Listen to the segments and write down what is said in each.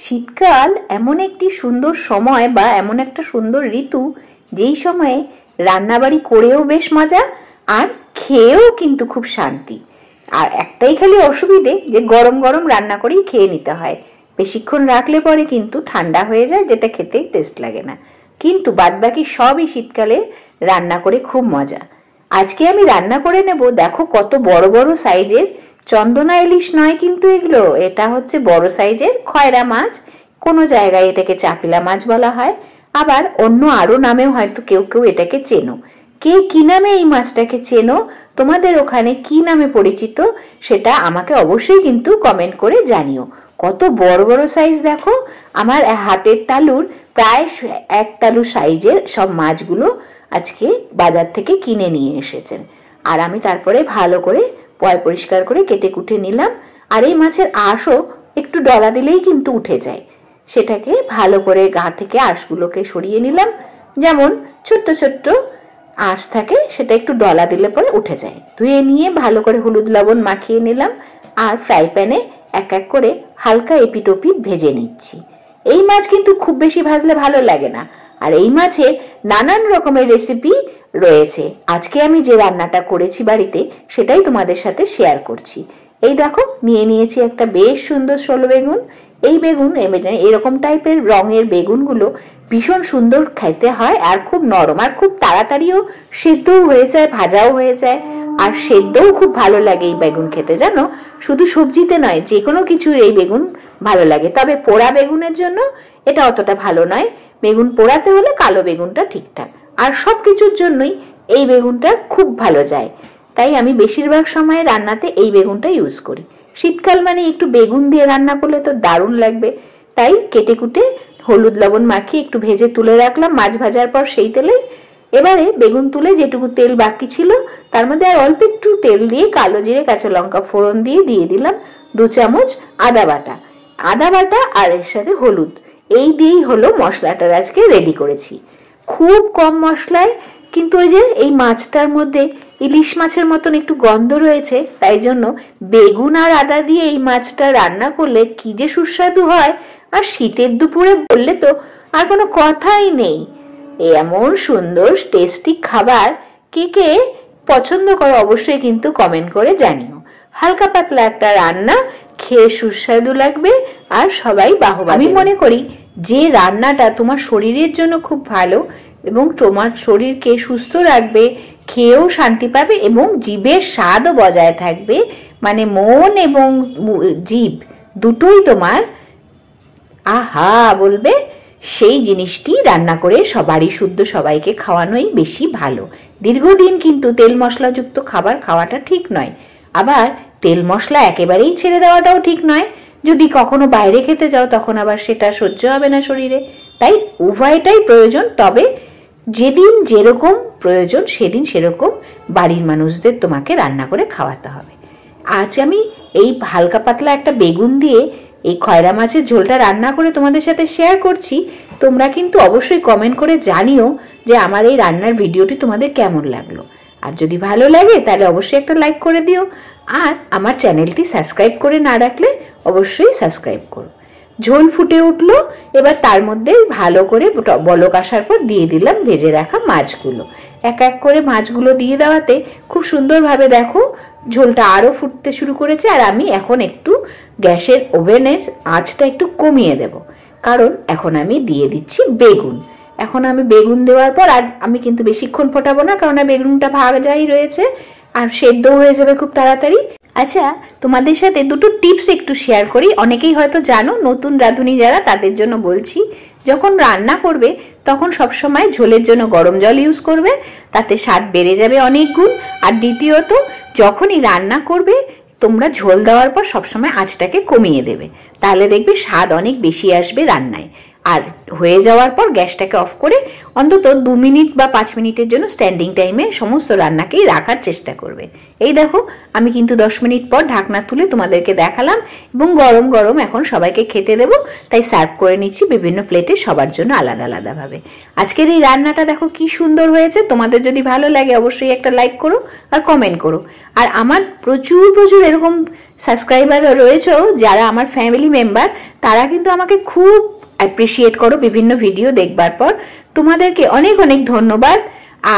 শীতকাল এমন একটি সুন্দর সময় বা এমন একটা সুন্দর ঋতু যেই সময়ে রান্নাবাড়ি করেও বেশ মজা আর খেয়েও কিন্তু খুব শান্তি। আর একটাই খালি অসুবিধে যে গরম গরম রান্না করেই খেয়ে নিতে হয়, বেশিক্ষণ রাখলে পরে কিন্তু ঠান্ডা হয়ে যায়, যেটা খেতেই টেস্ট লাগে না। কিন্তু বাদবাকি সবই শীতকালে রান্না করে খুব মজা। আজকে আমি রান্না করে নেব, দেখো কত বড় বড় সাইজের চন্দনা ইলিশ নয় কিন্তু এগুলো, এটা হচ্ছে বড় সাইজের খয়রা মাছ। কোনো জায়গায় এটাকে চাপিলা মাছ বলা হয়, আবার অন্য আরো নামেও হয়তো কেউ কেউ এটাকে চেনো। কে কি নামে এই মাছটাকে চেনো, তোমাদের ওখানে কি নামে পরিচিত, সেটা আমাকে অবশ্যই কিন্তু কমেন্ট করে জানিও। কত বড় বড় সাইজ দেখো, আমার হাতের তালুর প্রায় এক তালু সাইজের সব মাছগুলো আজকে বাজার থেকে কিনে নিয়ে এসেছেন। আর আমি তারপরে ভালো করে পয় পরিষ্কার করে কেটে কুটে নিলাম। আর এই মাছের আঁশও একটু ডলা দিলেই কিন্তু উঠে যায়, সেটাকে ভালো করে গা থেকে আঁশগুলোকে সরিয়ে নিলাম। যেমন ছোট্ট ছোট্ট আঁশ থাকে, সেটা একটু ডলা দিলে পরে উঠে যায়। ধুয়ে নিয়ে ভালো করে হলুদ লবণ মাখিয়ে নিলাম আর ফ্রাই প্যানে এক এক করে হালকা এপিটোপিট ভেজে নিচ্ছি। এই মাছ কিন্তু খুব বেশি ভাজলে ভালো লাগে না, আর এই মাছের নানান রকমের রেসিপি রয়েছে। আজকে আমি যে রান্নাটা করেছি বাড়িতে সেটাই তোমাদের সাথে শেয়ার করছি। এই দেখো নিয়ে নিয়েছি একটা বেশ সুন্দর ষোলো বেগুন। এই বেগুন এরকম টাইপের রঙের বেগুনগুলো ভীষণ সুন্দর খেতে হয় আর খুব নরম, আর খুব তাড়াতাড়িও সেদ্ধও হয়ে যায়, ভাজাও হয়ে যায়। আর সেদ্ধও খুব ভালো লাগে এই বেগুন খেতে, জানো, শুধু সবজিতে নয়, যে কোনো কিছুর এই বেগুন ভালো লাগে। তবে পোড়া বেগুনের জন্য এটা অতটা ভালো নয়, বেগুন পোড়াতে হলে কালো বেগুনটা ঠিকঠাক। আর সব কিছুর জন্যই এই বেগুনটা খুব ভালো যায়, তাই আমি বেশিরভাগ সময় রান্নাতে এই বেগুনটা ইউজ করি। শীতকাল মানে একটু বেগুন দিয়ে রান্না করলে তো দারুণ লাগবে। তাই কেটে কুটে হলুদ লবণ মাখিয়ে একটু ভেজে তুলে রাখলাম মাছ ভাজার পর সেই তেলে। এবারে বেগুন তুলে যেটুকু তেল বাকি ছিল তার মধ্যে আর অল্প একটু তেল দিয়ে কালো জিরে কাঁচা লঙ্কা ফোড়ন দিয়ে দিলাম 2 চামচ আদা বাটা। আদা বাটা আর এর সাথে হলুদ, এই দিয়েই হলো মশলাটার আজকে রেডি করেছি। খুব কম মশলায়, কিন্তু ওই যে এই মাছটার মধ্যে ইলিশ মাছের মতন একটু গন্ধ রয়েছে, তাই জন্য বেগুন আর আদা দিয়ে এই মাছটা রান্না করলে কি যে সুস্বাদু হয়। আর শীতের দুপুরে বললে তো আর কোনো কথাই নেই। এমন সুন্দর টেস্টি খাবার কে কে পছন্দ করো অবশ্যই কিন্তু কমেন্ট করে জানিও। হালকা পাতলা একটা রান্না, খেয়ে সুস্বাদু লাগবে আর সবাই বাহবা। আমি মনে করি যে রান্নাটা তোমার শরীরের জন্য খুব ভালো এবং তোমার শরীরকে সুস্থ রাখবে, খেয়েও শান্তি পাবে এবং জিভের স্বাদও বজায় থাকবে, মানে মন এবং জিভ দুটোই তোমার আহা বলবে, সেই জিনিসটি রান্না করে সবারই শুদ্ধ সবাইকে খাওয়ানোই বেশি ভালো। দীর্ঘদিন কিন্তু তেল মশলাযুক্ত খাবার খাওয়াটা ঠিক নয়, আবার তেল মশলা একেবারেই ছেড়ে দেওয়াটাও ঠিক নয়। যদি কখনো বাইরে খেতে যাও তখন আবার সেটা সহ্য হবে না শরীরে। তাই উভয়টাই প্রয়োজন, তবে যেদিন যেরকম প্রয়োজন সেদিন সেরকম বাড়ির মানুষদের তোমাকে রান্না করে খাওয়াতে হবে। আজ আমি এই হালকা পাতলা একটা বেগুন দিয়ে এই খয়রা মাছের ঝোলটা রান্না করে তোমাদের সাথে শেয়ার করছি। তোমরা কিন্তু অবশ্যই কমেন্ট করে জানিও যে আমার এই রান্নার ভিডিওটি তোমাদের কেমন লাগলো। আর যদি ভালো লাগে তাহলে অবশ্যই একটা লাইক করে দিও, আর আমার চ্যানেলটি সাবস্ক্রাইব করে না রাখলে অবশ্যই সাবস্ক্রাইব করো। ঝোল ফুটে উঠলো, এবার তার মধ্যে ভালো করে বলক আসার পর দিয়ে দিলাম ভেজে রাখা মাছগুলো। এক এক করে মাছগুলো দিয়ে দেওয়াতে খুব সুন্দরভাবে দেখো ঝোলটা আরও ফুটতে শুরু করেছে। আর আমি এখন একটু গ্যাসের ওভেনের আঁচটা একটু কমিয়ে দেব, কারণ এখন আমি দিয়ে দিচ্ছি বেগুন। এখন আমি বেগুন দেওয়ার পর আর আমি কিন্তু বেশিক্ষণ ফোটাবো না, কারণ বেগুনটা ভাজাই রয়েছে আর সেদ্ধ হয়ে যাবে খুব তাড়াতাড়ি। আচ্ছা, তোমাদের সাথে দুটো টিপস একটু শেয়ার করি। অনেকেই হয়তো জানো, নতুন রাঁধুনি যারা তাদের জন্য বলছি, যখন রান্না করবে তখন সবসময় ঝোলের জন্য গরম জল ইউজ করবে, তাতে স্বাদ বেড়ে যাবে অনেক গুণ। আর দ্বিতীয়ত, যখনই রান্না করবে তোমরা ঝোল দেওয়ার পর সবসময় আঁচটাকে কমিয়ে দেবে, তাহলে দেখবে স্বাদ অনেক বেশি আসবে রান্নায়। আর হয়ে যাওয়ার পর গ্যাসটাকে অফ করে অন্তত 2 মিনিট বা 5 মিনিটের জন্য স্ট্যান্ডিং টাইমে সমস্ত রান্নাকেই রাখার চেষ্টা করবে। এই দেখো আমি কিন্তু 10 মিনিট পর ঢাকনা তুলে তোমাদেরকে দেখালাম এবং গরম গরম এখন সবাইকে খেতে দেবো, তাই সার্ভ করে নিচ্ছি বিভিন্ন প্লেটে সবার জন্য আলাদা আলাদাভাবে। আজকের এই রান্নাটা দেখো কি সুন্দর হয়েছে। তোমাদের যদি ভালো লাগে অবশ্যই একটা লাইক করো আর কমেন্ট করো। আর আমার প্রচুর প্রচুর এরকম সাবস্ক্রাইবার রয়েছে যারা আমার ফ্যামিলি মেম্বার, তারা কিন্তু আমাকে খুব অ্যাপ্রিসিয়েট করো বিভিন্ন ভিডিও দেখবার পর। তোমাদেরকে অনেক অনেক ধন্যবাদ।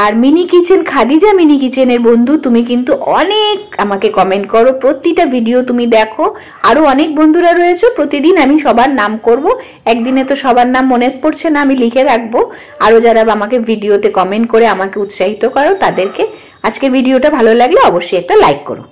আর মিনি কিচেন, খাদিজা মিনি কিচেনের বন্ধু, তুমি কিন্তু অনেক আমাকে কমেন্ট করো, প্রতিটা ভিডিও তুমি দেখো। আরো অনেক বন্ধুরা রয়েছে, প্রতিদিন আমি সবার নাম করব, একদিনে তো সবার নাম মনে পড়ছে না, আমি লিখে রাখবো। আরো যারা আমাকে ভিডিওতে কমেন্ট করে আমাকে উৎসাহিত করো তাদেরকে। আজকের ভিডিওটা ভালো লাগলে অবশ্যই একটা লাইক করো।